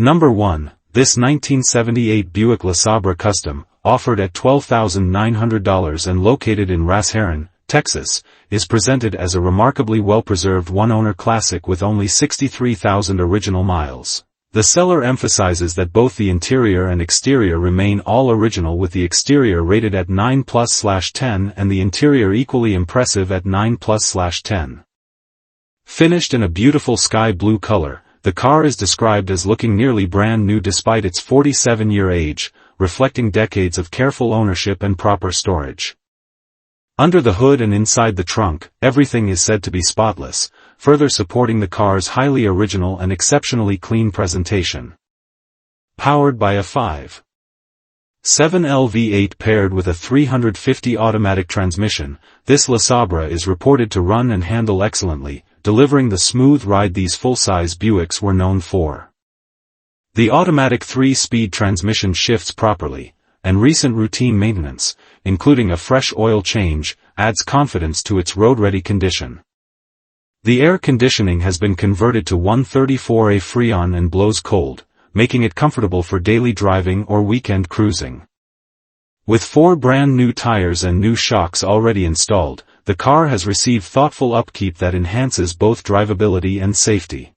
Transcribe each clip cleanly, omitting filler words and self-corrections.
Number 1. This 1978 Buick LeSabre Custom, offered at $12,900 and located in Rosharon, Texas, is presented as a remarkably well-preserved one-owner classic with only 63,000 original miles. The seller emphasizes that both the interior and exterior remain all original, with the exterior rated at 9+/10 and the interior equally impressive at 9+/10. Finished in a beautiful sky blue color, the car is described as looking nearly brand new despite its 47-year age, reflecting decades of careful ownership and proper storage. Under the hood and inside the trunk, everything is said to be spotless, further supporting the car's highly original and exceptionally clean presentation. Powered by a 5.7 V8 paired with a 350 automatic transmission, this LeSabre is reported to run and handle excellently, delivering the smooth ride these full-size Buicks were known for. The automatic 3-speed transmission shifts properly, and recent routine maintenance, including a fresh oil change, adds confidence to its road-ready condition. The air conditioning has been converted to 134A Freon and blows cold, making it comfortable for daily driving or weekend cruising. With 4 brand new tires and new shocks already installed, the car has received thoughtful upkeep that enhances both drivability and safety.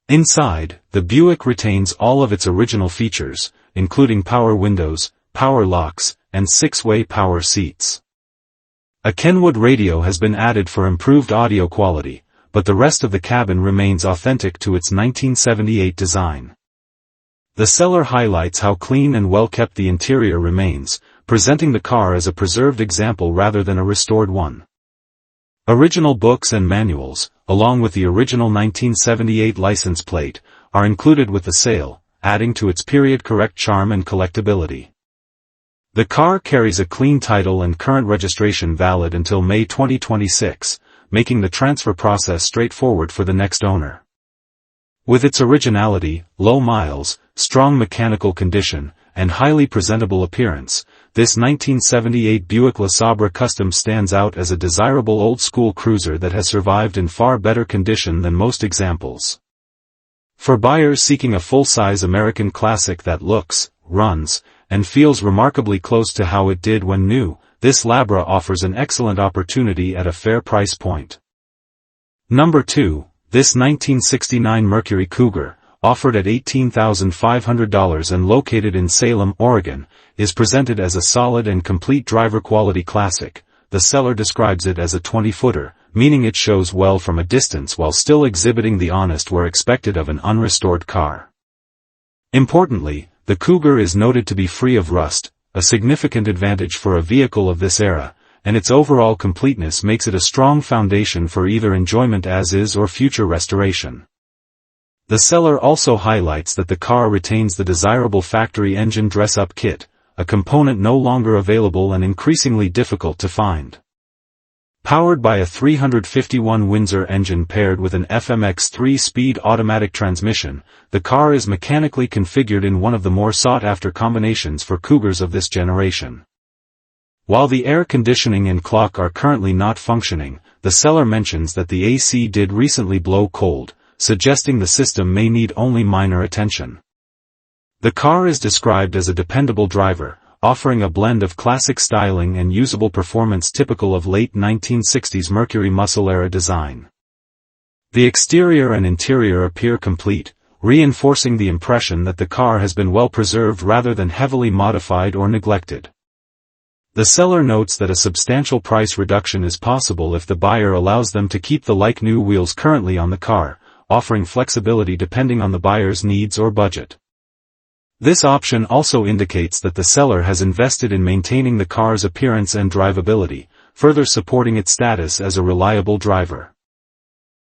Inside, the Buick retains all of its original features, including power windows, power locks, and 6-way power seats. A Kenwood radio has been added for improved audio quality, but the rest of the cabin remains authentic to its 1978 design. The seller highlights how clean and well-kept the interior remains, presenting the car as a preserved example rather than a restored one. Original books and manuals, along with the original 1978 license plate, are included with the sale, adding to its period-correct charm and collectability. The car carries a clean title and current registration valid until May 2026, making the transfer process straightforward for the next owner. With its originality, low miles, strong mechanical condition, and highly presentable appearance, this 1978 Buick LeSabre Custom stands out as a desirable old-school cruiser that has survived in far better condition than most examples. For buyers seeking a full-size American classic that looks, runs, and feels remarkably close to how it did when new, this Labra offers an excellent opportunity at a fair price point. Number 2. This 1969 Mercury Cougar, offered at $18,500 and located in Salem, Oregon, is presented as a solid and complete driver-quality classic. The seller describes it as a 20-footer, meaning it shows well from a distance while still exhibiting the honest wear expected of an unrestored car. Importantly, the Cougar is noted to be free of rust, a significant advantage for a vehicle of this era, and its overall completeness makes it a strong foundation for either enjoyment as is or future restoration. The seller also highlights that the car retains the desirable factory engine dress-up kit, a component no longer available and increasingly difficult to find. Powered by a 351 Windsor engine paired with an FMX 3-speed automatic transmission, the car is mechanically configured in one of the more sought-after combinations for Cougars of this generation. While the air conditioning and clock are currently not functioning, the seller mentions that the AC did recently blow cold, suggesting the system may need only minor attention. The car is described as a dependable driver, offering a blend of classic styling and usable performance typical of late 1960s Mercury muscle-era design. The exterior and interior appear complete, reinforcing the impression that the car has been well preserved rather than heavily modified or neglected. The seller notes that a substantial price reduction is possible if the buyer allows them to keep the like-new wheels currently on the car, offering flexibility depending on the buyer's needs or budget. This option also indicates that the seller has invested in maintaining the car's appearance and drivability, further supporting its status as a reliable driver.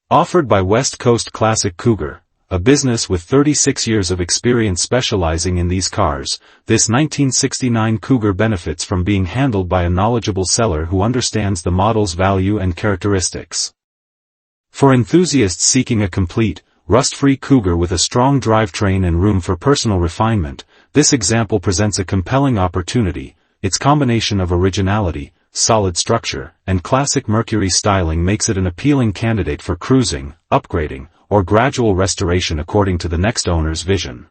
Offered by West Coast Classic Cougar, a business with 36 years of experience specializing in these cars, this 1969 Cougar benefits from being handled by a knowledgeable seller who understands the model's value and characteristics. For enthusiasts seeking a complete, rust-free Cougar with a strong drivetrain and room for personal refinement, this example presents a compelling opportunity. Its combination of originality, solid structure, and classic Mercury styling makes it an appealing candidate for cruising, upgrading, or gradual restoration according to the next owner's vision.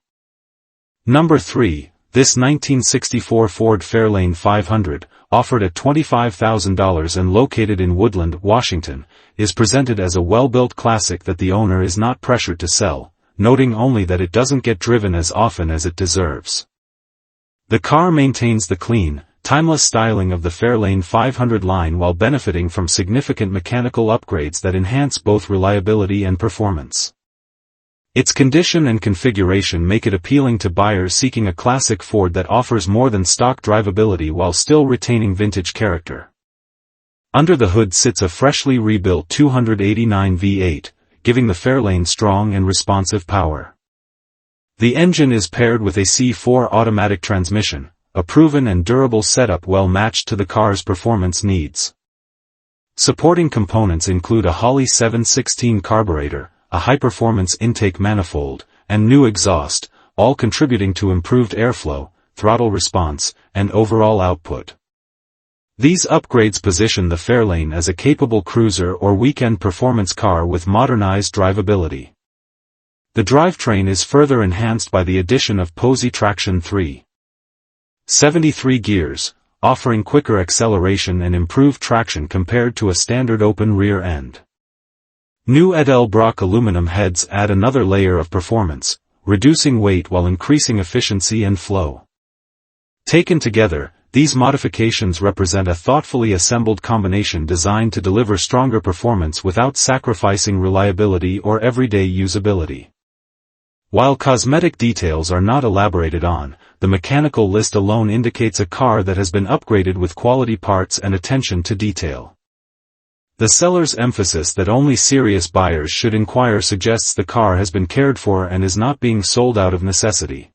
Number 3. This 1964 Ford Fairlane 500, offered at $25,000 and located in Woodland, Washington, is presented as a well-built classic that the owner is not pressured to sell, noting only that it doesn't get driven as often as it deserves. The car maintains the clean, timeless styling of the Fairlane 500 line while benefiting from significant mechanical upgrades that enhance both reliability and performance. Its condition and configuration make it appealing to buyers seeking a classic Ford that offers more than stock drivability while still retaining vintage character. Under the hood sits a freshly rebuilt 289 V8, giving the Fairlane strong and responsive power. The engine is paired with a C4 automatic transmission, a proven and durable setup well matched to the car's performance needs. Supporting components include a Holley 716 carburetor, a high-performance intake manifold, and new exhaust, all contributing to improved airflow, throttle response, and overall output. These upgrades position the Fairlane as a capable cruiser or weekend performance car with modernized drivability. The drivetrain is further enhanced by the addition of Posey Traction 3.73 gears, offering quicker acceleration and improved traction compared to a standard open rear end. New Edelbrock aluminum heads add another layer of performance, reducing weight while increasing efficiency and flow. Taken together, these modifications represent a thoughtfully assembled combination designed to deliver stronger performance without sacrificing reliability or everyday usability. While cosmetic details are not elaborated on, the mechanical list alone indicates a car that has been upgraded with quality parts and attention to detail. The seller's emphasis that only serious buyers should inquire suggests the car has been cared for and is not being sold out of necessity.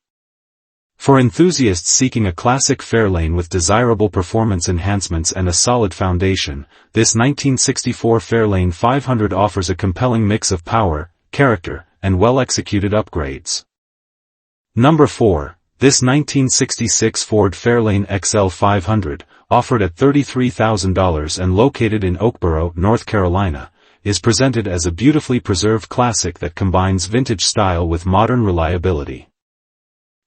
For enthusiasts seeking a classic Fairlane with desirable performance enhancements and a solid foundation, this 1964 Fairlane 500 offers a compelling mix of power, character, and well-executed upgrades. Number 4. This 1966 Ford Fairlane XL 500, offered at $33,000 and located in Oakboro, North Carolina, is presented as a beautifully preserved classic that combines vintage style with modern reliability.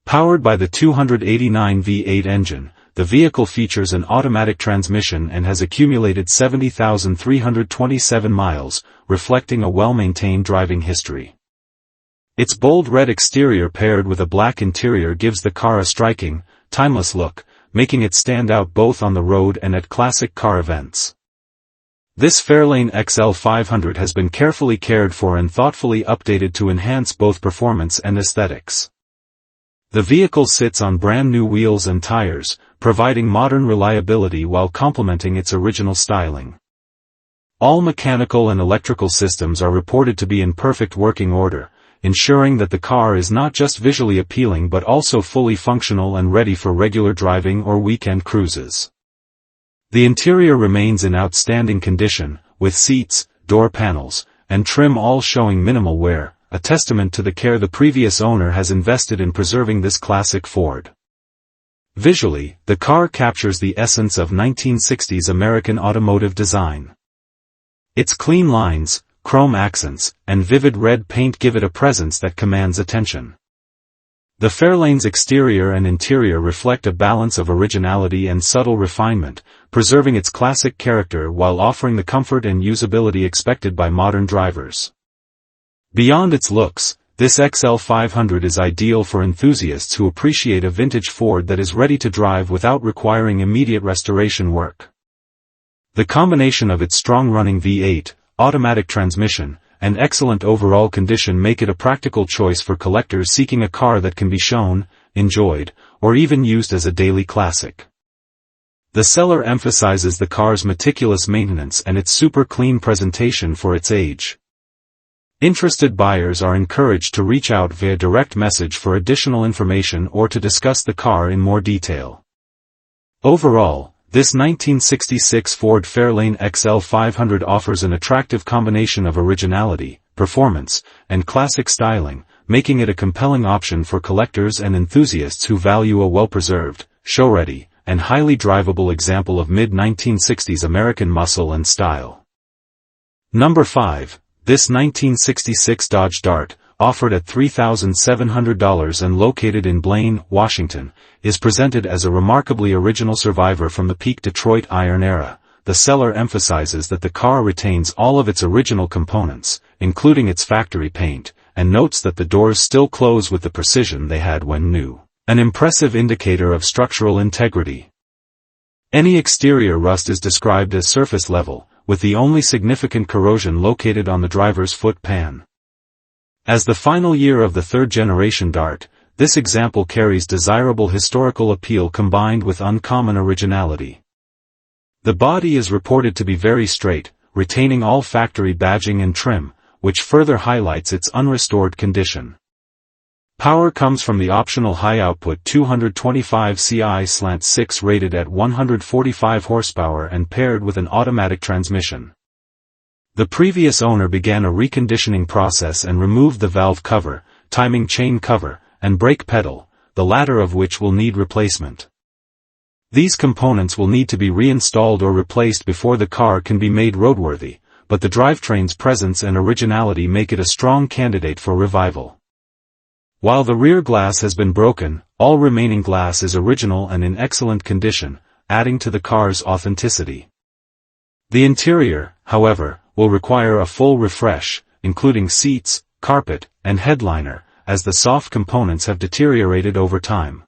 Powered by the 289 V8 engine, the vehicle features an automatic transmission and has accumulated 70,327 miles, reflecting a well-maintained driving history. Its bold red exterior paired with a black interior gives the car a striking, timeless look, making it stand out both on the road and at classic car events. This Fairlane XL 500 has been carefully cared for and thoughtfully updated to enhance both performance and aesthetics. The vehicle sits on brand new wheels and tires, providing modern reliability while complementing its original styling. All mechanical and electrical systems are reported to be in perfect working order, ensuring that the car is not just visually appealing but also fully functional and ready for regular driving or weekend cruises. The interior remains in outstanding condition, with seats, door panels, and trim all showing minimal wear, a testament to the care the previous owner has invested in preserving this classic Ford. Visually, the car captures the essence of 1960s American automotive design. Its clean lines, chrome accents, and vivid red paint give it a presence that commands attention. The Fairlane's exterior and interior reflect a balance of originality and subtle refinement, preserving its classic character while offering the comfort and usability expected by modern drivers. Beyond its looks, this XL 500 is ideal for enthusiasts who appreciate a vintage Ford that is ready to drive without requiring immediate restoration work. The combination of its strong-running V8, automatic transmission, and excellent overall condition make it a practical choice for collectors seeking a car that can be shown, enjoyed, or even used as a daily classic. The seller emphasizes the car's meticulous maintenance and its super clean presentation for its age. Interested buyers are encouraged to reach out via direct message for additional information or to discuss the car in more detail. Overall, this 1966 Ford Fairlane XL 500 offers an attractive combination of originality, performance, and classic styling, making it a compelling option for collectors and enthusiasts who value a well-preserved, show-ready, and highly drivable example of mid-1960s American muscle and style. Number 5. This 1966 Dodge Dart, offered at $3,700 and located in Blaine, Washington, is presented as a remarkably original survivor from the peak Detroit iron era. The seller emphasizes that the car retains all of its original components, including its factory paint, and notes that the doors still close with the precision they had when new, an impressive indicator of structural integrity. Any exterior rust is described as surface level, with the only significant corrosion located on the driver's foot pan. As the final year of the third-generation Dart, this example carries desirable historical appeal combined with uncommon originality. The body is reported to be very straight, retaining all factory badging and trim, which further highlights its unrestored condition. Power comes from the optional high-output 225 CI/6 rated at 145 horsepower and paired with an automatic transmission. The previous owner began a reconditioning process and removed the valve cover, timing chain cover, and brake pedal, the latter of which will need replacement. These components will need to be reinstalled or replaced before the car can be made roadworthy, but the drivetrain's presence and originality make it a strong candidate for revival. While the rear glass has been broken, all remaining glass is original and in excellent condition, adding to the car's authenticity. The interior, however, will require a full refresh, including seats, carpet, and headliner, as the soft components have deteriorated over time.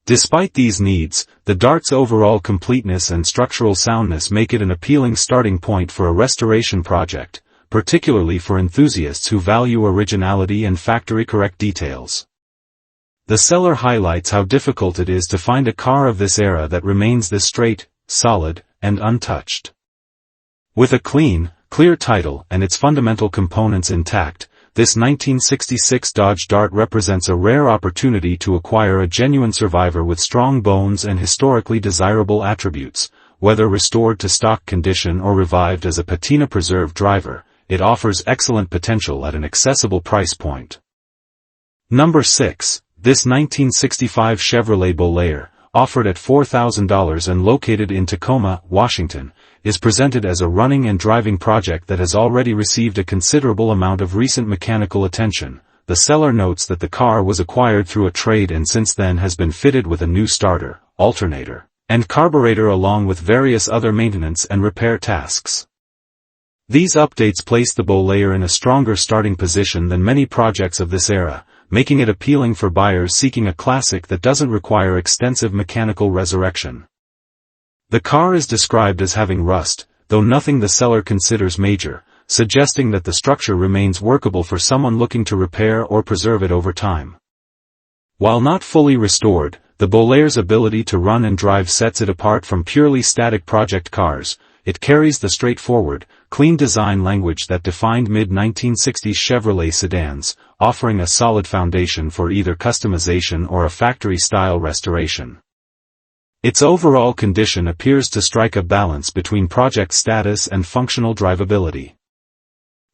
Despite these needs, the Dart's overall completeness and structural soundness make it an appealing starting point for a restoration project, particularly for enthusiasts who value originality and factory-correct details. The seller highlights how difficult it is to find a car of this era that remains this straight, solid, and untouched. With a clean, clear title and its fundamental components intact, this 1966 Dodge Dart represents a rare opportunity to acquire a genuine survivor with strong bones and historically desirable attributes. Whether restored to stock condition or revived as a patina-preserved driver, it offers excellent potential at an accessible price point. Number 6. This 1965 Chevrolet Bolero, offered at $4,000 and located in Tacoma, Washington, is presented as a running and driving project that has already received a considerable amount of recent mechanical attention. The seller notes that the car was acquired through a trade and since then has been fitted with a new starter, alternator, and carburetor along with various other maintenance and repair tasks. These updates place the Bolero in a stronger starting position than many projects of this era, making it appealing for buyers seeking a classic that doesn't require extensive mechanical resurrection. The car is described as having rust, though nothing the seller considers major, suggesting that the structure remains workable for someone looking to repair or preserve it over time. While not fully restored, the Bolero's ability to run and drive sets it apart from purely static project cars. It carries the straightforward, clean design language that defined mid-1960s Chevrolet sedans, offering a solid foundation for either customization or a factory-style restoration. Its overall condition appears to strike a balance between project status and functional drivability.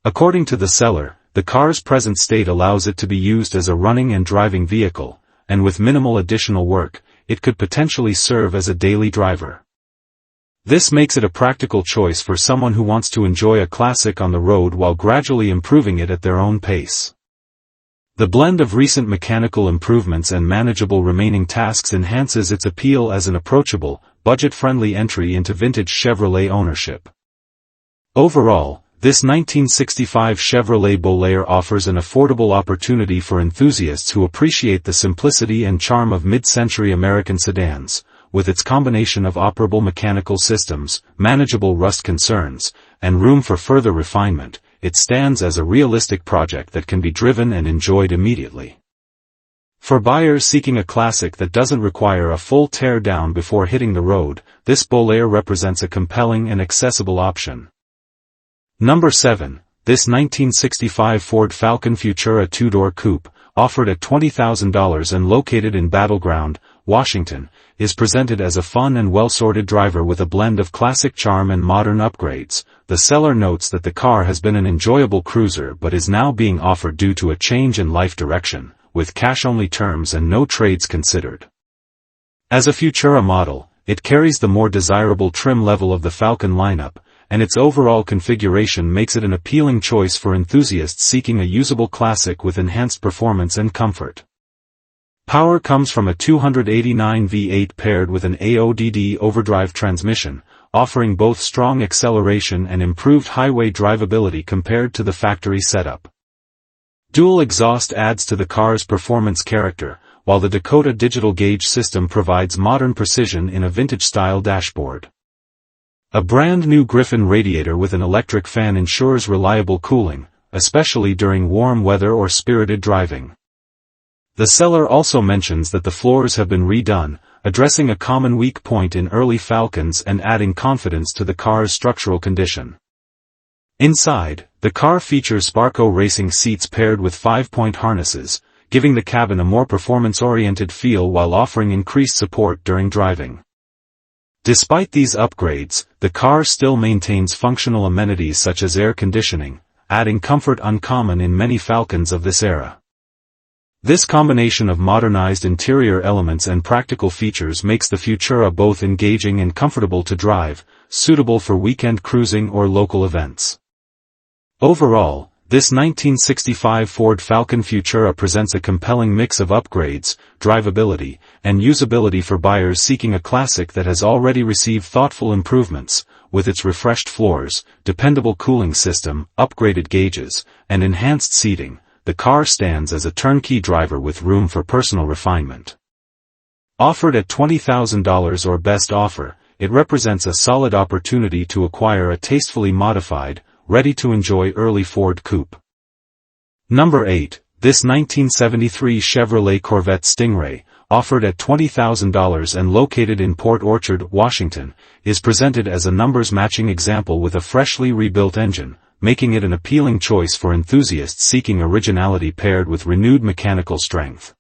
According to the seller, the car's present state allows it to be used as a running and driving vehicle, and with minimal additional work, it could potentially serve as a daily driver. This makes it a practical choice for someone who wants to enjoy a classic on the road while gradually improving it at their own pace. The blend of recent mechanical improvements and manageable remaining tasks enhances its appeal as an approachable, budget-friendly entry into vintage Chevrolet ownership. Overall, this 1965 Chevrolet Bolero offers an affordable opportunity for enthusiasts who appreciate the simplicity and charm of mid-century American sedans. With its combination of operable mechanical systems, manageable rust concerns, and room for further refinement, it stands as a realistic project that can be driven and enjoyed immediately. For buyers seeking a classic that doesn't require a full tear-down before hitting the road, this Bolero represents a compelling and accessible option. Number 7. This 1965 Ford Falcon Futura two-door coupe, offered at $20,000 and located in Battleground, Washington, is presented as a fun and well-sorted driver with a blend of classic charm and modern upgrades. The seller notes that the car has been an enjoyable cruiser but is now being offered due to a change in life direction, with cash-only terms and no trades considered. As a Futura model, it carries the more desirable trim level of the Falcon lineup, and its overall configuration makes it an appealing choice for enthusiasts seeking a usable classic with enhanced performance and comfort. Power comes from a 289 V8 paired with an AODD overdrive transmission, offering both strong acceleration and improved highway drivability compared to the factory setup. Dual exhaust adds to the car's performance character, while the Dakota digital gauge system provides modern precision in a vintage-style dashboard. A brand-new Griffin radiator with an electric fan ensures reliable cooling, especially during warm weather or spirited driving. The seller also mentions that the floors have been redone, addressing a common weak point in early Falcons and adding confidence to the car's structural condition. Inside, the car features Sparco racing seats paired with 5-point harnesses, giving the cabin a more performance-oriented feel while offering increased support during driving. Despite these upgrades, the car still maintains functional amenities such as air conditioning, adding comfort uncommon in many Falcons of this era. This combination of modernized interior elements and practical features makes the Futura both engaging and comfortable to drive, suitable for weekend cruising or local events. Overall, this 1965 Ford Falcon Futura presents a compelling mix of upgrades, drivability, and usability for buyers seeking a classic that has already received thoughtful improvements, with its refreshed floors, dependable cooling system, upgraded gauges, and enhanced seating. The car stands as a turnkey driver with room for personal refinement. Offered at $20,000 or best offer, it represents a solid opportunity to acquire a tastefully modified, ready-to-enjoy early Ford coupe. Number 8. This 1973 Chevrolet Corvette Stingray, offered at $20,000 and located in Port Orchard, Washington, is presented as a numbers-matching example with a freshly rebuilt engine, making it an appealing choice for enthusiasts seeking originality paired with renewed mechanical strength.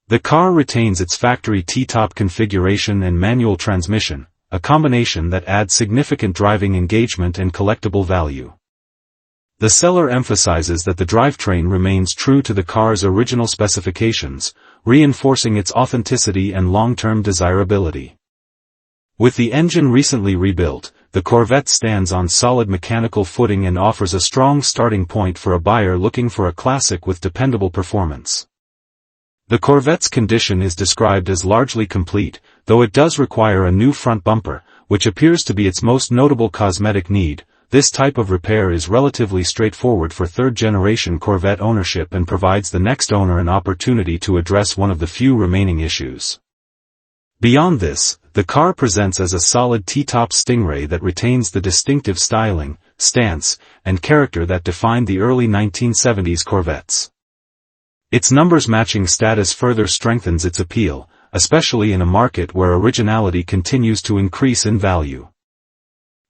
The car retains its factory T-top configuration and manual transmission, a combination that adds significant driving engagement and collectible value. The seller emphasizes that the drivetrain remains true to the car's original specifications, reinforcing its authenticity and long-term desirability. With the engine recently rebuilt, the Corvette stands on solid mechanical footing and offers a strong starting point for a buyer looking for a classic with dependable performance. The Corvette's condition is described as largely complete, though it does require a new front bumper, which appears to be its most notable cosmetic need. This type of repair is relatively straightforward for third-generation Corvette ownership and provides the next owner an opportunity to address one of the few remaining issues. Beyond this, the car presents as a solid T-top Stingray that retains the distinctive styling, stance, and character that defined the early 1970s Corvettes. Its numbers-matching status further strengthens its appeal, especially in a market where originality continues to increase in value.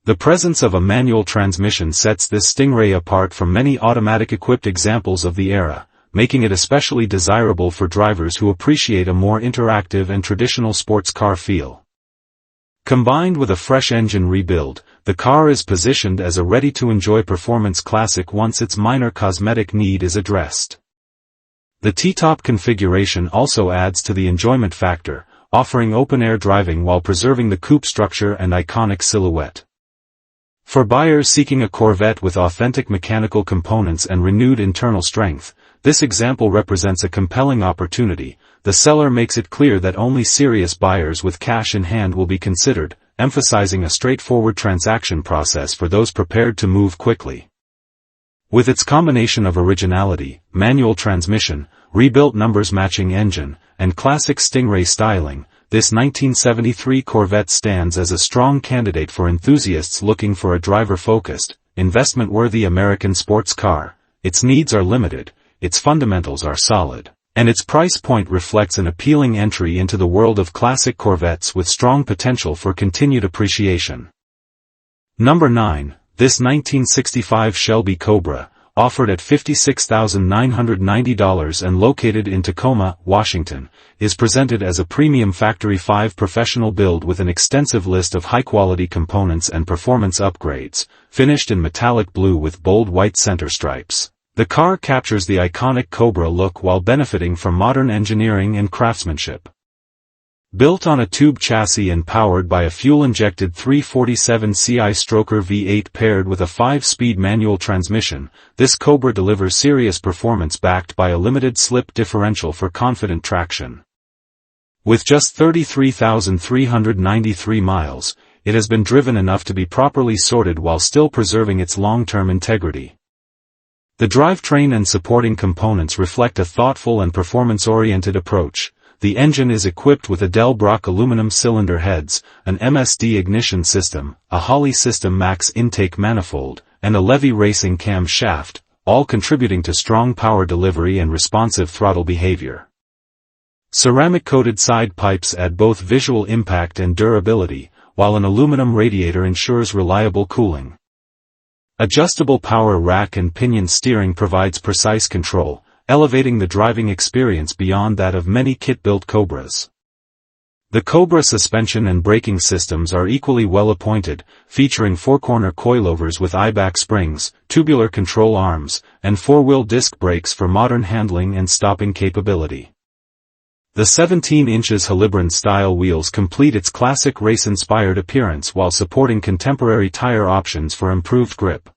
The presence of a manual transmission sets this Stingray apart from many automatic-equipped examples of the era, making it especially desirable for drivers who appreciate a more interactive and traditional sports car feel. Combined with a fresh engine rebuild, the car is positioned as a ready-to-enjoy performance classic once its minor cosmetic need is addressed. The T-top configuration also adds to the enjoyment factor, offering open-air driving while preserving the coupe structure and iconic silhouette. For buyers seeking a Corvette with authentic mechanical components and renewed internal strength, this example represents a compelling opportunity. The seller makes it clear that only serious buyers with cash in hand will be considered, emphasizing a straightforward transaction process for those prepared to move quickly. With its combination of originality, manual transmission, rebuilt numbers-matching engine, and classic Stingray styling, this 1973 Corvette stands as a strong candidate for enthusiasts looking for a driver-focused, investment-worthy American sports car. Its needs are limited, its fundamentals are solid, and its price point reflects an appealing entry into the world of classic Corvettes with strong potential for continued appreciation. Number 9. This 1965 Shelby Cobra, offered at $56,990 and located in Tacoma, Washington, is presented as a premium Factory 5 professional build with an extensive list of high-quality components and performance upgrades, finished in metallic blue with bold white center stripes. The car captures the iconic Cobra look while benefiting from modern engineering and craftsmanship. Built on a tube chassis and powered by a fuel-injected 347 Ci stroker V8 paired with a 5-speed manual transmission, this Cobra delivers serious performance backed by a limited slip differential for confident traction. With just 33,393 miles, it has been driven enough to be properly sorted while still preserving its long-term integrity. The drivetrain and supporting components reflect a thoughtful and performance-oriented approach. The engine is equipped with Edelbrock aluminum cylinder heads, an MSD ignition system, a Holley System Max intake manifold, and a Levy racing cam shaft, all contributing to strong power delivery and responsive throttle behavior. Ceramic-coated side pipes add both visual impact and durability, while an aluminum radiator ensures reliable cooling. Adjustable power rack and pinion steering provides precise control, elevating the driving experience beyond that of many kit-built Cobras. The Cobra suspension and braking systems are equally well appointed, featuring 4-corner coilovers with eyeback springs, tubular control arms, and 4-wheel disc brakes for modern handling and stopping capability. The 17 inches Halibran-style wheels complete its classic race-inspired appearance while supporting contemporary tire options for improved grip.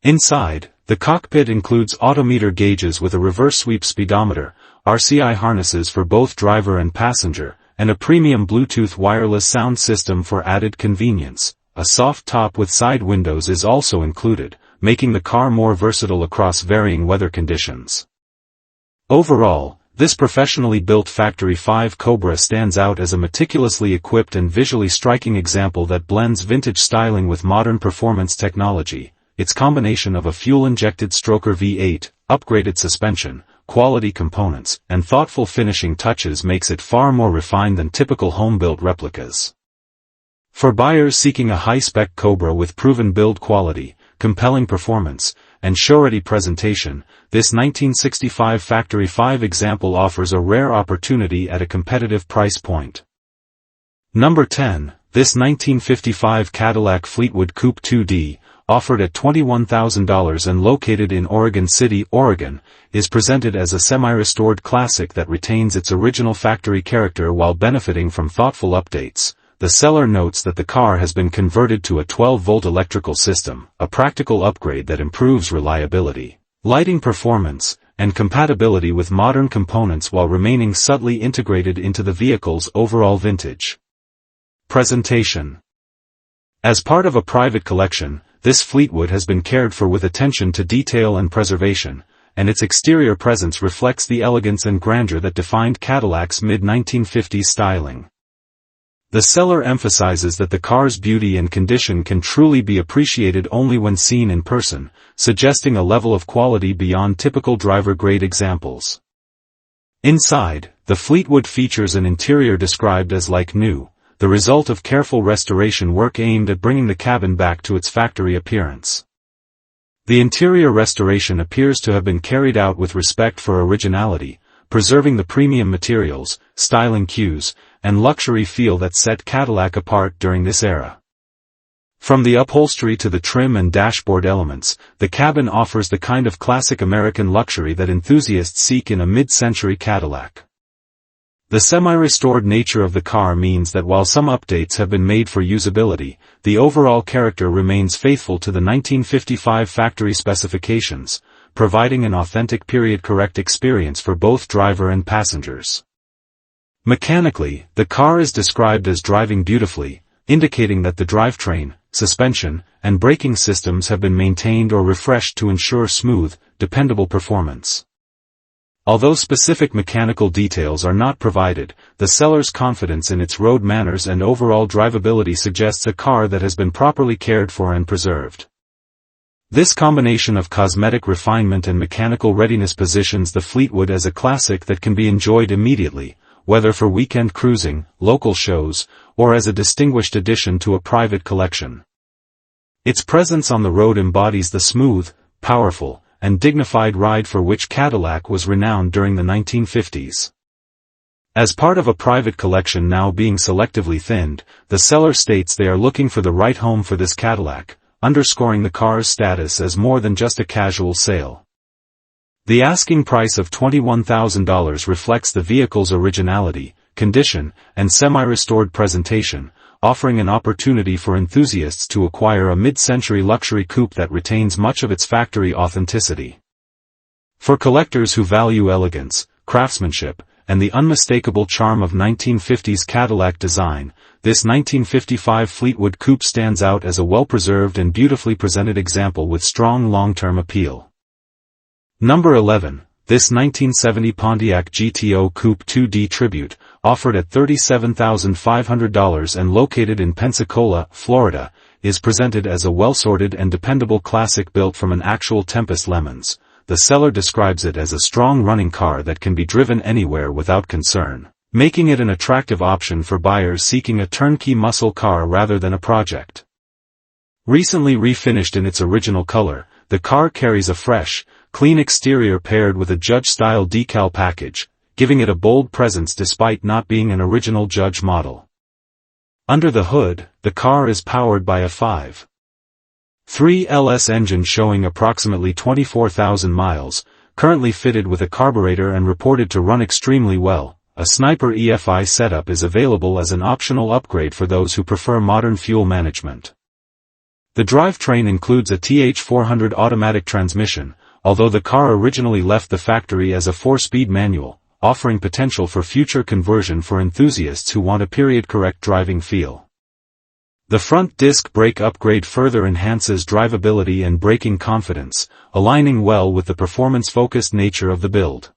Inside, the cockpit includes odometer gauges with a reverse sweep speedometer, RCI harnesses for both driver and passenger, and a premium Bluetooth wireless sound system for added convenience. A soft top with side windows is also included, making the car more versatile across varying weather conditions. Overall, this professionally built Factory 5 Cobra stands out as a meticulously equipped and visually striking example that blends vintage styling with modern performance technology. Its combination of a fuel-injected stroker V8, upgraded suspension, quality components, and thoughtful finishing touches makes it far more refined than typical home-built replicas. For buyers seeking a high-spec Cobra with proven build quality, compelling performance, and show-ready presentation, this 1965 Factory 5 example offers a rare opportunity at a competitive price point. Number 10. This 1955 Cadillac Fleetwood Coupe 2D, offered at $21,000 and located in Oregon City, Oregon, is presented as a semi-restored classic that retains its original factory character while benefiting from thoughtful updates. The seller notes that the car has been converted to a 12-volt electrical system, a practical upgrade that improves reliability, lighting performance, and compatibility with modern components while remaining subtly integrated into the vehicle's overall vintage presentation. As part of a private collection, this Fleetwood has been cared for with attention to detail and preservation, and its exterior presence reflects the elegance and grandeur that defined Cadillac's mid-1950s styling. The seller emphasizes that the car's beauty and condition can truly be appreciated only when seen in person, suggesting a level of quality beyond typical driver-grade examples. Inside, the Fleetwood features an interior described as like new, the result of careful restoration work aimed at bringing the cabin back to its factory appearance. The interior restoration appears to have been carried out with respect for originality, preserving the premium materials, styling cues, and luxury feel that set Cadillac apart during this era. From the upholstery to the trim and dashboard elements, the cabin offers the kind of classic American luxury that enthusiasts seek in a mid-century Cadillac. The semi-restored nature of the car means that while some updates have been made for usability, the overall character remains faithful to the 1955 factory specifications, providing an authentic period-correct experience for both driver and passengers. Mechanically, the car is described as driving beautifully, indicating that the drivetrain, suspension, and braking systems have been maintained or refreshed to ensure smooth, dependable performance. Although specific mechanical details are not provided, the seller's confidence in its road manners and overall drivability suggests a car that has been properly cared for and preserved. This combination of cosmetic refinement and mechanical readiness positions the Fleetwood as a classic that can be enjoyed immediately, whether for weekend cruising, local shows, or as a distinguished addition to a private collection. Its presence on the road embodies the smooth, powerful, and dignified ride for which Cadillac was renowned during the 1950s. As part of a private collection now being selectively thinned, the seller states they are looking for the right home for this Cadillac, underscoring the car's status as more than just a casual sale. The asking price of $21,000 reflects the vehicle's originality, condition, and semi-restored presentation, offering an opportunity for enthusiasts to acquire a mid-century luxury coupe that retains much of its factory authenticity. For collectors who value elegance, craftsmanship, and the unmistakable charm of 1950s Cadillac design, this 1955 Fleetwood coupe stands out as a well-preserved and beautifully presented example with strong long-term appeal. Number 11. This 1970 Pontiac GTO Coupe 2D Tribute, offered at $37,500 and located in Pensacola, Florida, is presented as a well-sorted and dependable classic built from an actual Tempest Lemons. The seller describes it as a strong running car that can be driven anywhere without concern, making it an attractive option for buyers seeking a turnkey muscle car rather than a project. Recently refinished in its original color, the car carries a fresh, clean exterior paired with a Judge-style decal package, giving it a bold presence despite not being an original Judge model. Under the hood, the car is powered by a 5.3 LS engine showing approximately 24,000 miles, currently fitted with a carburetor and reported to run extremely well. A Sniper EFI setup is available as an optional upgrade for those who prefer modern fuel management. The drivetrain includes a TH400 automatic transmission, although the car originally left the factory as a 4-speed manual, offering potential for future conversion for enthusiasts who want a period-correct driving feel. The front disc brake upgrade further enhances drivability and braking confidence, aligning well with the performance-focused nature of the build.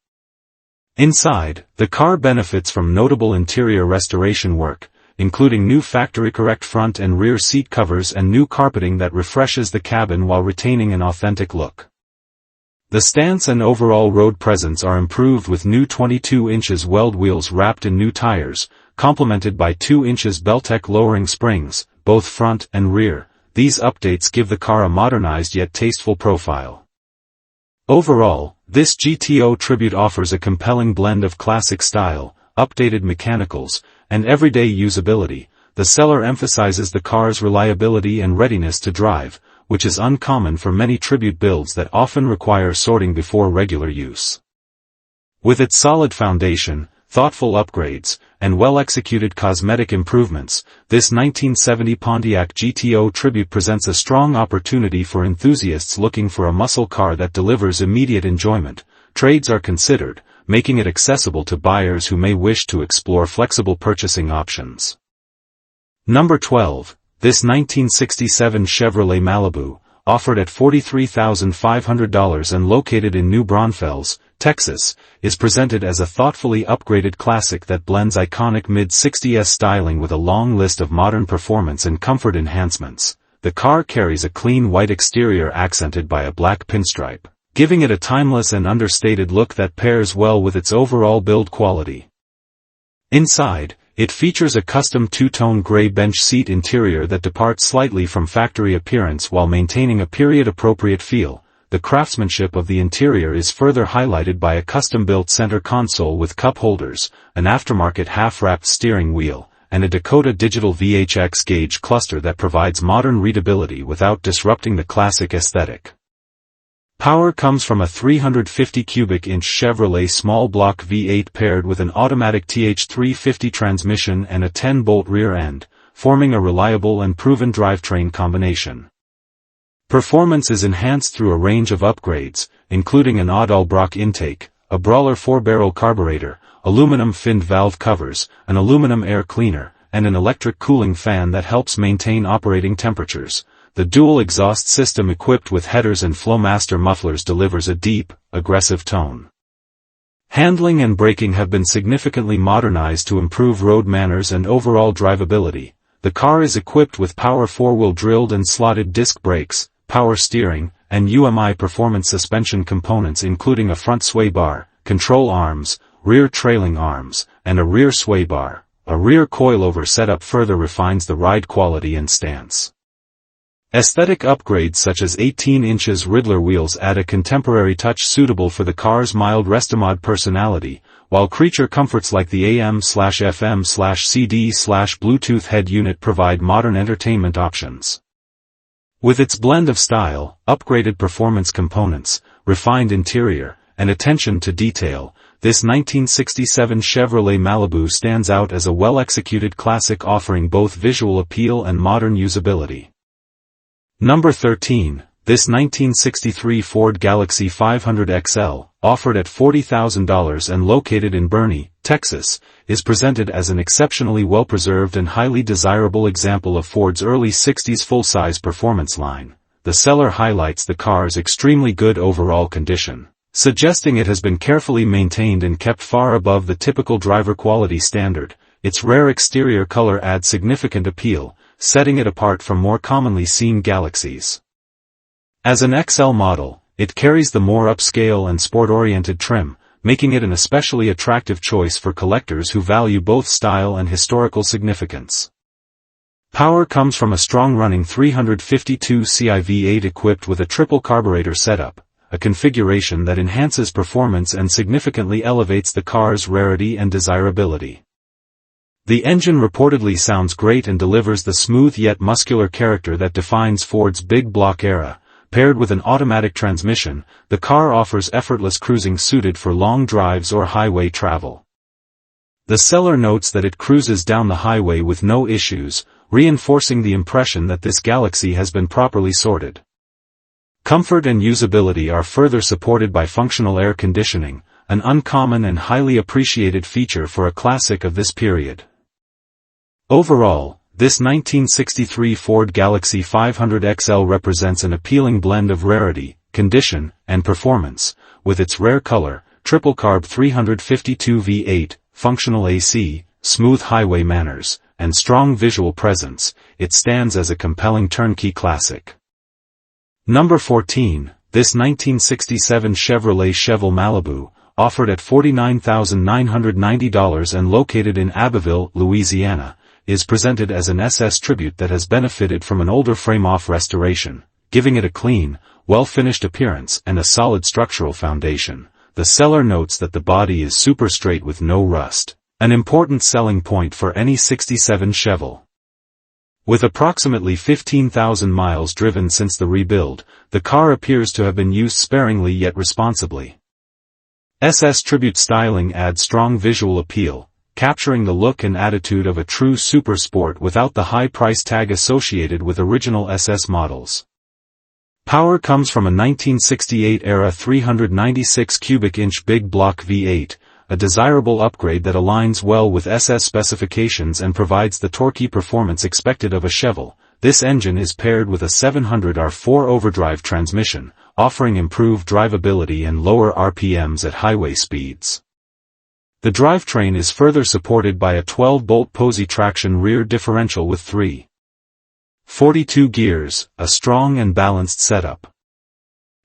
Inside, the car benefits from notable interior restoration work, including new factory-correct front and rear seat covers and new carpeting that refreshes the cabin while retaining an authentic look. The stance and overall road presence are improved with new 22 inches weld wheels wrapped in new tires, complemented by 2 inches Beltec lowering springs, both front and rear. These updates give the car a modernized yet tasteful profile. Overall, this GTO Tribute offers a compelling blend of classic style, updated mechanicals, and everyday usability. The seller emphasizes the car's reliability and readiness to drive, which is uncommon for many Tribute builds that often require sorting before regular use. With its solid foundation, thoughtful upgrades, and well-executed cosmetic improvements, this 1970 Pontiac GTO Tribute presents a strong opportunity for enthusiasts looking for a muscle car that delivers immediate enjoyment. Trades are considered, making it accessible to buyers who may wish to explore flexible purchasing options. Number 12. This 1967 Chevrolet Malibu, offered at $43,500 and located in New Braunfels, Texas, is presented as a thoughtfully upgraded classic that blends iconic mid-60s styling with a long list of modern performance and comfort enhancements. The car carries a clean white exterior accented by a black pinstripe, giving it a timeless and understated look that pairs well with its overall build quality. Inside, it features a custom two-tone gray bench seat interior that departs slightly from factory appearance while maintaining a period-appropriate feel. The craftsmanship of the interior is further highlighted by a custom-built center console with cup holders, an aftermarket half-wrapped steering wheel, and a Dakota digital VHX gauge cluster that provides modern readability without disrupting the classic aesthetic. Power comes from a 350 cubic inch Chevrolet small block V8 paired with an automatic TH350 transmission and a 10-bolt rear end, forming a reliable and proven drivetrain combination. Performance is enhanced through a range of upgrades, including an Audal-Brock intake, a Brawler 4-barrel carburetor, aluminum finned valve covers, an aluminum air cleaner, and an electric cooling fan that helps maintain operating temperatures. The dual exhaust system equipped with headers and Flowmaster mufflers delivers a deep, aggressive tone. Handling and braking have been significantly modernized to improve road manners and overall drivability. The car is equipped with power 4-wheel drilled and slotted disc brakes, power steering, and UMI performance suspension components including a front sway bar, control arms, rear trailing arms, and a rear sway bar. A rear coilover setup further refines the ride quality and stance. Aesthetic upgrades such as 18 inches Riddler wheels add a contemporary touch suitable for the car's mild restomod personality, while creature comforts like the AM/FM/CD/Bluetooth head unit provide modern entertainment options. With its blend of style, upgraded performance components, refined interior, and attention to detail, this 1967 Chevrolet Malibu stands out as a well-executed classic offering both visual appeal and modern usability. Number 13, this 1963 Ford Galaxy 500 XL, offered at $40,000 and located in Boerne, Texas, is presented as an exceptionally well-preserved and highly desirable example of Ford's early 60s full-size performance line. The seller highlights the car's extremely good overall condition, suggesting it has been carefully maintained and kept far above the typical driver quality standard. Its rare exterior color adds significant appeal, setting it apart from more commonly seen Galaxies. As an XL model, it carries the more upscale and sport-oriented trim, making it an especially attractive choice for collectors who value both style and historical significance. Power comes from a strong-running 352 CI V8 equipped with a triple carburetor setup, a configuration that enhances performance and significantly elevates the car's rarity and desirability. The engine reportedly sounds great and delivers the smooth yet muscular character that defines Ford's big block era. Paired with an automatic transmission, the car offers effortless cruising suited for long drives or highway travel. The seller notes that it cruises down the highway with no issues, reinforcing the impression that this Galaxy has been properly sorted. Comfort and usability are further supported by functional air conditioning, an uncommon and highly appreciated feature for a classic of this period. Overall, this 1963 Ford Galaxy 500 XL represents an appealing blend of rarity, condition, and performance, with its rare color, triple-carb 352 V8, functional AC, smooth highway manners, and strong visual presence. It stands as a compelling turnkey classic. Number 14, this 1967 Chevrolet Chevelle Malibu, offered at $49,990 and located in Abbeville, Louisiana, is presented as an SS tribute that has benefited from an older frame-off restoration, giving it a clean, well-finished appearance and a solid structural foundation. The seller notes that the body is super straight with no rust, an important selling point for any 67 Chevelle. With approximately 15,000 miles driven since the rebuild, the car appears to have been used sparingly yet responsibly. SS tribute styling adds strong visual appeal, capturing the look and attitude of a true super sport without the high price tag associated with original SS models. Power comes from a 1968-era 396 cubic inch big block V8, a desirable upgrade that aligns well with SS specifications and provides the torquey performance expected of a Chevelle. This engine is paired with a 700R4 overdrive transmission, offering improved drivability and lower RPMs at highway speeds. The drivetrain is further supported by a 12-bolt Posey traction rear differential with 342 gears, a strong and balanced setup.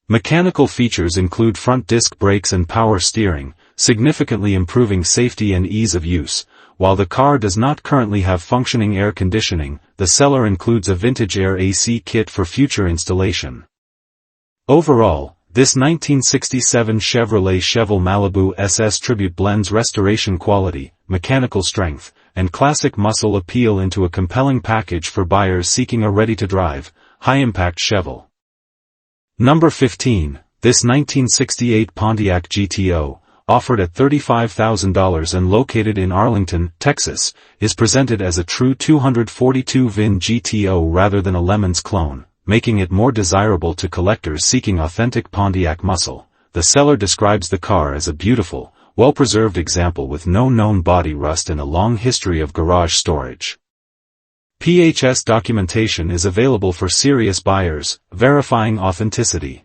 Mechanical features include front disc brakes and power steering, significantly improving safety and ease of use. While the car does not currently have functioning air conditioning, the seller includes a vintage air AC kit for future installation. Overall, this 1967 Chevrolet Chevelle Malibu SS Tribute blends restoration quality, mechanical strength, and classic muscle appeal into a compelling package for buyers seeking a ready-to-drive, high-impact Chevelle. Number 15, this 1968 Pontiac GTO, offered at $35,000 and located in Arlington, Texas, is presented as a true 242 VIN GTO rather than a Lemons clone, making it more desirable to collectors seeking authentic Pontiac muscle. The seller describes the car as a beautiful, well-preserved example with no known body rust and a long history of garage storage. PHS documentation is available for serious buyers, verifying authenticity.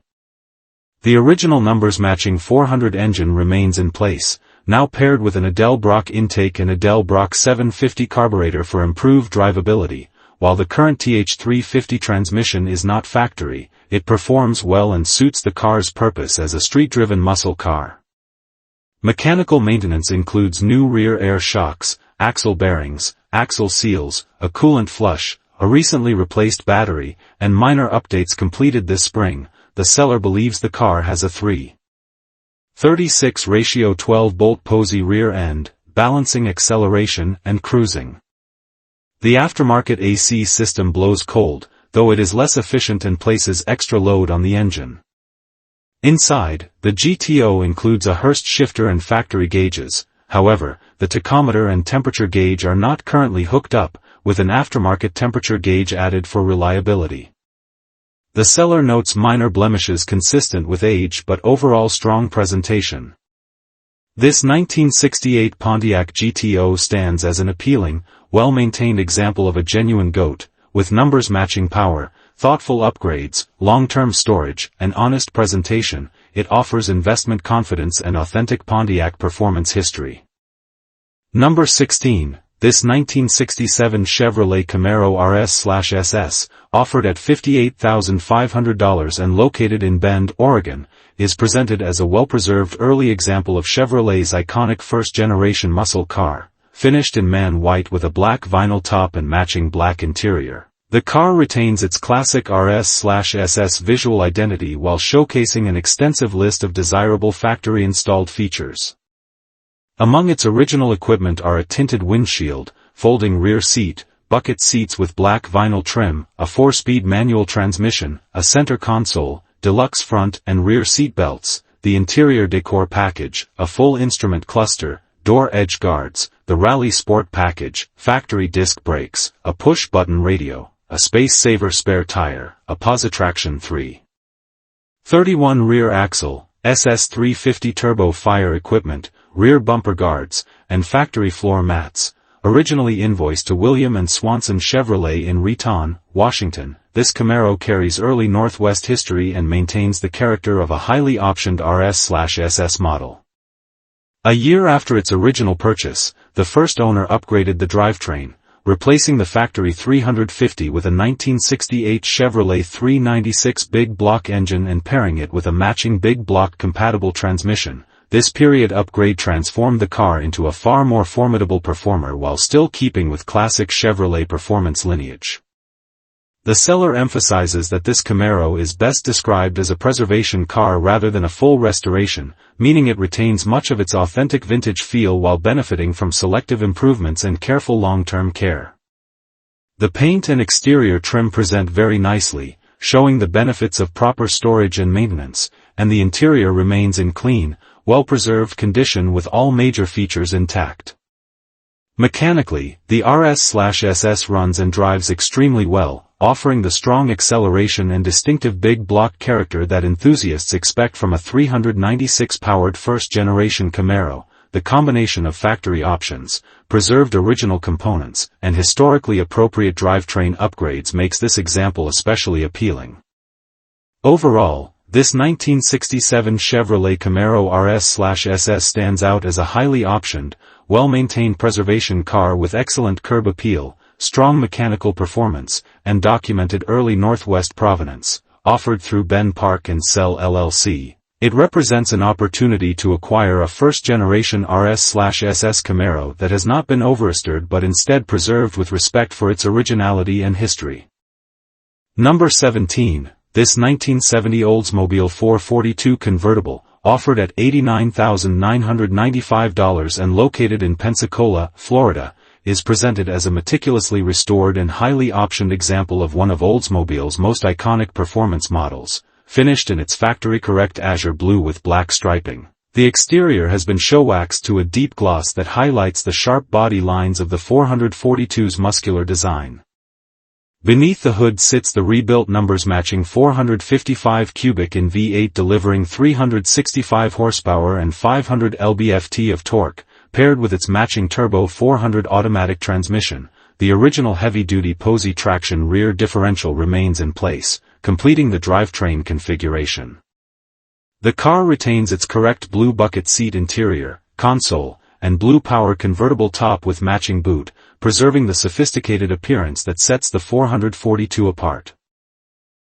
The original numbers matching 400 engine remains in place, now paired with an Edelbrock intake and Edelbrock 750 carburetor for improved drivability. While the current TH350 transmission is not factory, it performs well and suits the car's purpose as a street-driven muscle car. Mechanical maintenance includes new rear air shocks, axle bearings, axle seals, a coolant flush, a recently replaced battery, and minor updates completed this spring. The seller believes the car has a 3:36 ratio 12-bolt Posey rear end, balancing acceleration and cruising. The aftermarket AC system blows cold, though it is less efficient and places extra load on the engine. Inside, the GTO includes a Hurst shifter and factory gauges. However, the tachometer and temperature gauge are not currently hooked up, with an aftermarket temperature gauge added for reliability. The seller notes minor blemishes consistent with age but overall strong presentation. This 1968 Pontiac GTO stands as an appealing, well-maintained example of a genuine GOAT, with numbers matching power, thoughtful upgrades, long-term storage, and honest presentation. It offers investment confidence and authentic Pontiac performance history. Number 16. This 1967 Chevrolet Camaro RS/SS, offered at $58,500 and located in Bend, Oregon, is presented as a well-preserved early example of Chevrolet's iconic first-generation muscle car, finished in man white with a black vinyl top and matching black interior. The car retains its classic RS/SS visual identity while showcasing an extensive list of desirable factory-installed features. Among its original equipment are a tinted windshield, folding rear seat, bucket seats with black vinyl trim, a 4-speed manual transmission, a center console, deluxe front and rear seat belts, the interior decor package, a full instrument cluster, door edge guards, the Rally Sport package, factory disc brakes, a push-button radio, a space-saver spare tire, a Positraction 331 rear axle, SS350 turbo fire equipment, rear bumper guards, and factory floor mats. Originally invoiced to William and Swanson Chevrolet in Renton, Washington, this Camaro carries early Northwest history and maintains the character of a highly optioned RS/SS model. A year after its original purchase, the first owner upgraded the drivetrain, replacing the factory 350 with a 1968 Chevrolet 396 big block engine and pairing it with a matching big block compatible transmission. This period upgrade transformed the car into a far more formidable performer while still keeping with classic Chevrolet performance lineage. The seller emphasizes that this Camaro is best described as a preservation car rather than a full restoration, meaning it retains much of its authentic vintage feel while benefiting from selective improvements and careful long-term care. The paint and exterior trim present very nicely, showing the benefits of proper storage and maintenance, and the interior remains in clean, well-preserved condition with all major features intact. Mechanically, the RS/SS runs and drives extremely well, offering the strong acceleration and distinctive big block character that enthusiasts expect from a 396-powered first-generation Camaro. The combination of factory options, preserved original components, and historically appropriate drivetrain upgrades makes this example especially appealing. Overall, this 1967 Chevrolet Camaro RS/SS stands out as a highly optioned, well-maintained preservation car with excellent curb appeal, strong mechanical performance, and documented early Northwest provenance, offered through Ben Park and Sell LLC. It represents an opportunity to acquire a first-generation RS/SS Camaro that has not been overrestored but instead preserved with respect for its originality and history. Number 17. This 1970 Oldsmobile 442 convertible, offered at $89,995 and located in Pensacola, Florida, is presented as a meticulously restored and highly optioned example of one of Oldsmobile's most iconic performance models, finished in its factory-correct azure blue with black striping. The exterior has been show-waxed to a deep gloss that highlights the sharp body lines of the 442's muscular design. Beneath the hood sits the rebuilt numbers-matching 455 cubic in V8 delivering 365 horsepower and 500 lb-ft of torque, paired with its matching turbo 400 automatic transmission. The original heavy-duty Posey traction rear differential remains in place, completing the drivetrain configuration. The car retains its correct blue bucket seat interior, console, and blue power convertible top with matching boot, preserving the sophisticated appearance that sets the 442 apart.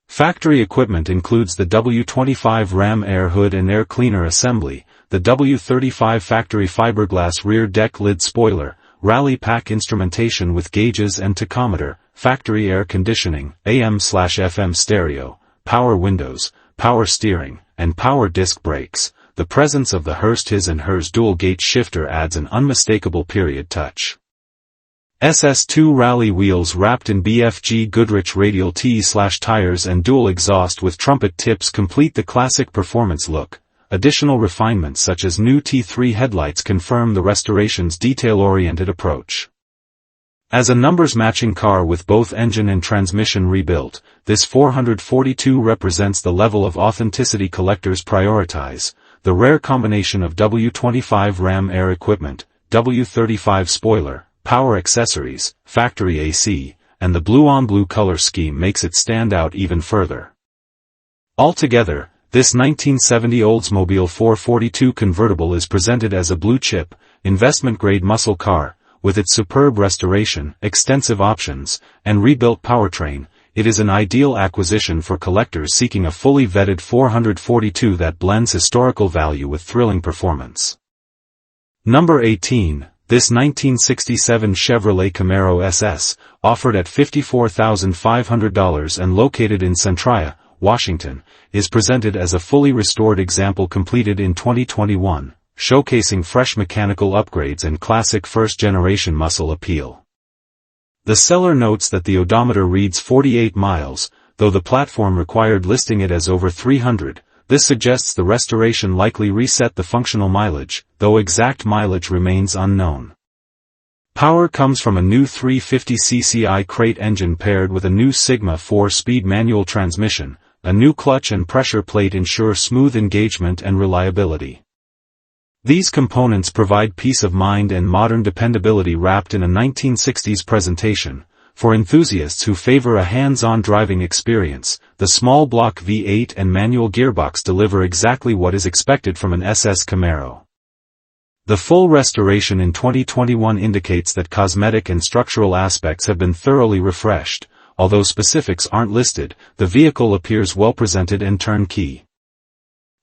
Factory equipment includes the W25 Ram air hood and air cleaner assembly, the W35 factory fiberglass rear deck lid spoiler, rally pack instrumentation with gauges and tachometer, factory air conditioning, AM/FM stereo, power windows, power steering, and power disc brakes. The presence of the Hurst his and hers dual gate shifter adds an unmistakable period touch. SS2 rally wheels wrapped in BFG Goodrich radial T/tires and dual exhaust with trumpet tips complete the classic performance look. Additional refinements such as new T3 headlights confirm the restoration's detail-oriented approach. As a numbers-matching car with both engine and transmission rebuilt, this 442 represents the level of authenticity collectors prioritize. The rare combination of W25 Ram air equipment, W35 spoiler, power accessories, factory AC, and the blue-on-blue color scheme makes it stand out even further. Altogether, this 1970 Oldsmobile 442 convertible is presented as a blue-chip, investment-grade muscle car. With its superb restoration, extensive options, and rebuilt powertrain, it is an ideal acquisition for collectors seeking a fully vetted 442 that blends historical value with thrilling performance. Number 18. This 1967 Chevrolet Camaro SS, offered at $54,500 and located in Centralia, Washington, is presented as a fully restored example completed in 2021. Showcasing fresh mechanical upgrades and classic first-generation muscle appeal. The seller notes that the odometer reads 48 miles, though the platform required listing it as over 300. This suggests the restoration likely reset the functional mileage, though exact mileage remains unknown. Power comes from a new 350cc crate engine paired with a new Sigma 4-speed manual transmission. A new clutch and pressure plate ensure smooth engagement and reliability. These components provide peace of mind and modern dependability wrapped in a 1960s presentation. For enthusiasts who favor a hands-on driving experience, the small block V8 and manual gearbox deliver exactly what is expected from an SS Camaro. The full restoration in 2021 indicates that cosmetic and structural aspects have been thoroughly refreshed. Although specifics aren't listed, the vehicle appears well presented and turnkey.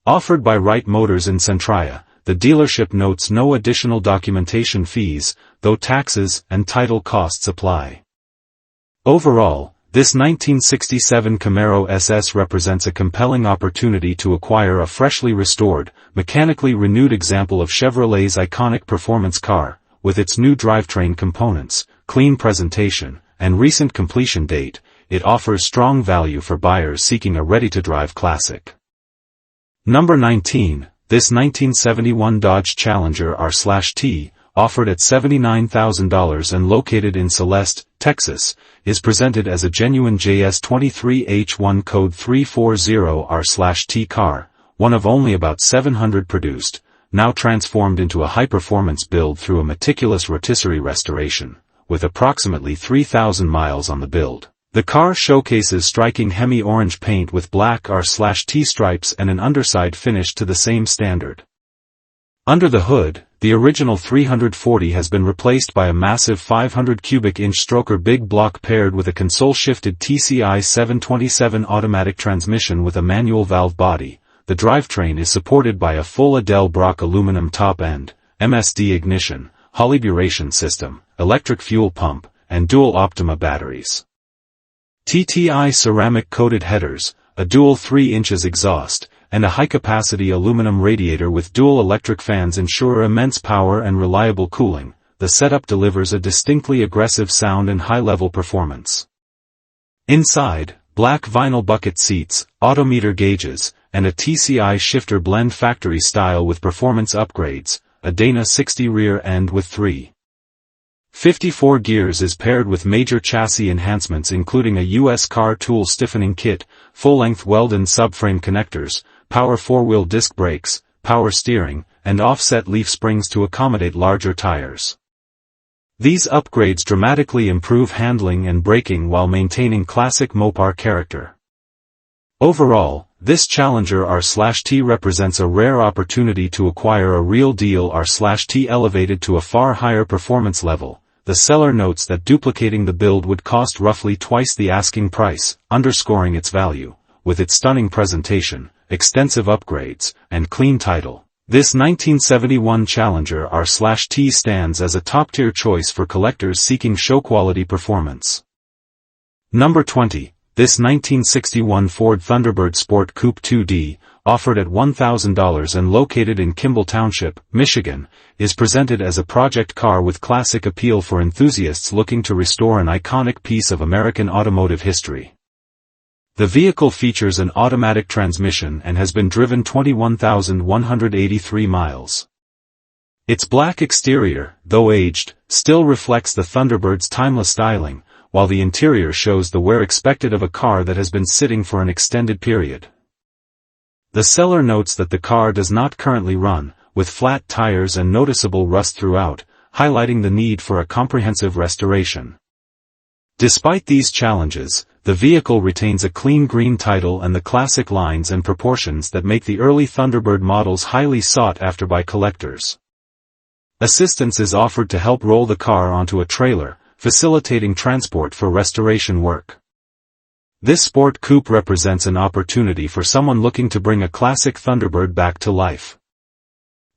Offered by Wright Motors in Centralia, the dealership notes no additional documentation fees, though taxes and title costs apply. Overall, this 1967 Camaro SS represents a compelling opportunity to acquire a freshly restored, mechanically renewed example of Chevrolet's iconic performance car, with its new drivetrain components, clean presentation, and recent completion date. It offers strong value for buyers seeking a ready-to-drive classic. Number 19. This 1971 Dodge Challenger R/T, offered at $79,000 and located in Celeste, Texas, is presented as a genuine JS23H1 code 340 R/T car, one of only about 700 produced, now transformed into a high-performance build through a meticulous rotisserie restoration, with approximately 3,000 miles on the build. The car showcases striking Hemi-orange paint with black R/T stripes and an underside finish to the same standard. Under the hood, the original 340 has been replaced by a massive 500 cubic inch stroker big block paired with a console-shifted TCI 727 automatic transmission with a manual valve body. The drivetrain is supported by a full Edelbrock aluminum top end, MSD ignition, holoburation system, electric fuel pump, and dual Optima batteries. TTI ceramic-coated headers, a dual 3 inches exhaust, and a high-capacity aluminum radiator with dual electric fans ensure immense power and reliable cooling. The setup delivers a distinctly aggressive sound and high-level performance. Inside, black vinyl bucket seats, odometer gauges, and a TCI shifter blend factory style with performance upgrades. A Dana 60 rear end with 354 gears is paired with major chassis enhancements including a U.S. car tool stiffening kit, full-length Weldon subframe connectors, power 4-wheel disc brakes, power steering, and offset leaf springs to accommodate larger tires. These upgrades dramatically improve handling and braking while maintaining classic Mopar character. Overall, this Challenger R/T represents a rare opportunity to acquire a real deal R/T elevated to a far higher performance level. The seller notes that duplicating the build would cost roughly twice the asking price, underscoring its value. With its stunning presentation, extensive upgrades, and clean title, this 1971 Challenger R/T stands as a top-tier choice for collectors seeking show-quality performance. Number 20. This 1961 Ford Thunderbird Sport Coupe 2D, offered at $1,000 and located in Kimball Township, Michigan, is presented as a project car with classic appeal for enthusiasts looking to restore an iconic piece of American automotive history. The vehicle features an automatic transmission and has been driven 21,183 miles. Its black exterior, though aged, still reflects the Thunderbird's timeless styling, while the interior shows the wear expected of a car that has been sitting for an extended period. The seller notes that the car does not currently run, with flat tires and noticeable rust throughout, highlighting the need for a comprehensive restoration. Despite these challenges, the vehicle retains a clean green title and the classic lines and proportions that make the early Thunderbird models highly sought after by collectors. Assistance is offered to help roll the car onto a trailer, facilitating transport for restoration work. This sport coupe represents an opportunity for someone looking to bring a classic Thunderbird back to life.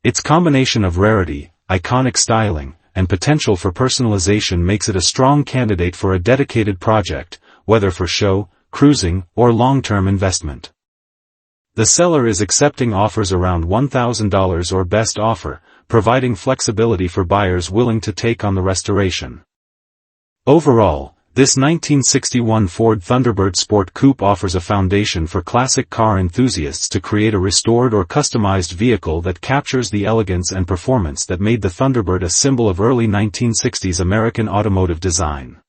Its combination of rarity, iconic styling, and potential for personalization makes it a strong candidate for a dedicated project, whether for show, cruising, or long-term investment. The seller is accepting offers around $1,000 or best offer, providing flexibility for buyers willing to take on the restoration. Overall, this 1961 Ford Thunderbird Sport Coupe offers a foundation for classic car enthusiasts to create a restored or customized vehicle that captures the elegance and performance that made the Thunderbird a symbol of early 1960s American automotive design.